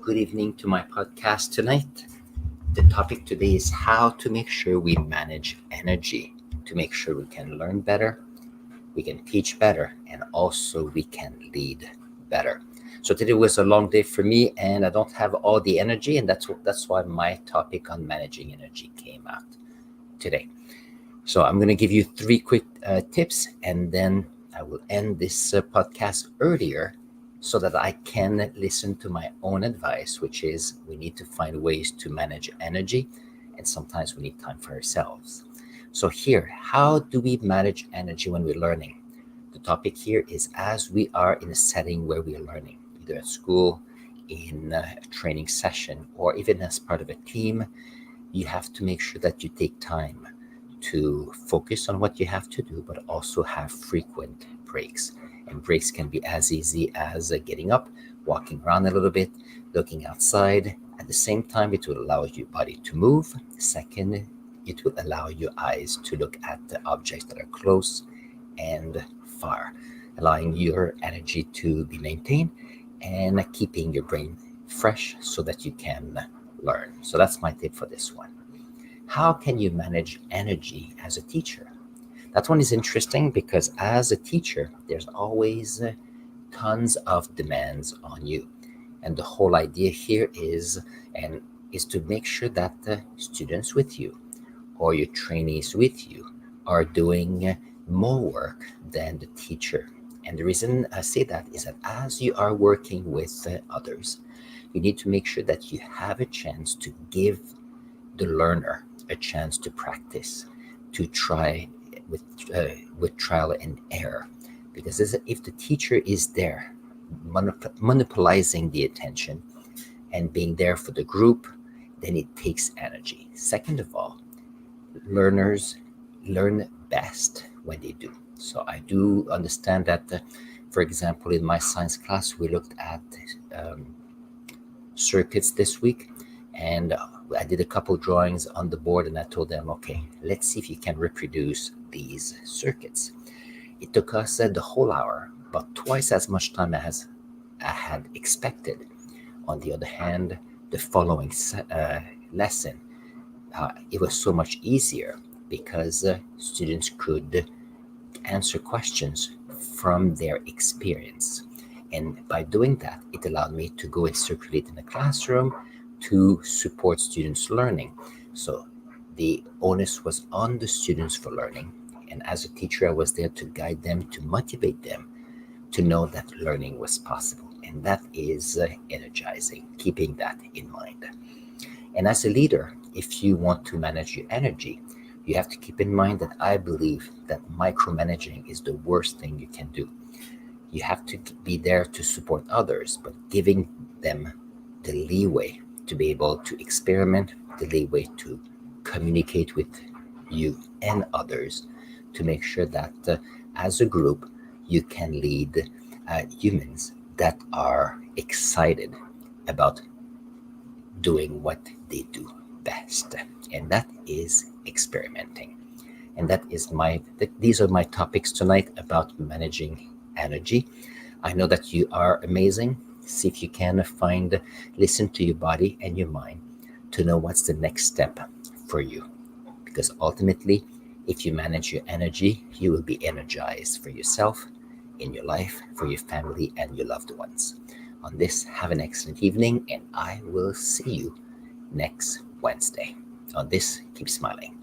good evening to my podcast tonight. The topic today is how to make sure we manage energy, to make sure we can learn better, we can teach better, and also we can lead better. So today was a long day for me, and I don't have all the energy, and that's why my topic on managing energy came out today. So I'm going to give you three quick tips, and then I will end this podcast earlier so that I can listen to my own advice, which is we need to find ways to manage energy, and sometimes we need time for ourselves. So here, how do we manage energy when we're learning? The topic here is as we are in a setting where we are learning, either at school, in a training session, or even as part of a team, you have to make sure that you take time to focus on what you have to do, but also have frequent breaks. And breaks can be as easy as getting up, walking around a little bit, looking outside. At the same time, it will allow your body to move. Second, it will allow your eyes to look at the objects that are close and far, allowing your energy to be maintained and keeping your brain fresh so that you can learn. So that's my tip for this one. How can you manage energy as a teacher? That one is interesting because as a teacher, there's always tons of demands on you. And the whole idea here is to make sure that the students with you or your trainees with you are doing more work than the teacher. And the reason I say that is that as you are working with others, you need to make sure that you have a chance to give the learner a chance to practice, to try with trial and error. Because if the teacher is there monopolizing the attention and being there for the group, then it takes energy. Second of all, learners learn best when they do. So I do understand that, for example, in my science class, we looked at circuits this week, and I did a couple drawings on the board, and I told them, okay, let's see if you can reproduce these circuits. It took us the whole hour, about twice as much time as I had expected. On the other hand, the following lesson, it was so much easier because students could answer questions from their experience. And by doing that, it allowed me to go and circulate in the classroom to support students' learning. So the onus was on the students for learning. And as a teacher, I was there to guide them, to motivate them, to know that learning was possible. And that is energizing, keeping that in mind. And as a leader, if you want to manage your energy, you have to keep in mind that I believe that micromanaging is the worst thing you can do. You have to be there to support others, but giving them the leeway to be able to experiment, the leeway to communicate with you and others, to make sure that as a group, you can lead humans that are excited about doing what they do best. And that is experimenting. And these are my topics tonight about managing energy. I know that you are amazing. See if you can listen to your body and your mind to know what's the next step for you. Because ultimately, if you manage your energy, you will be energized for yourself, in your life, for your family, and your loved ones. On this, have an excellent evening, and I will see you next Wednesday. On this, keep smiling.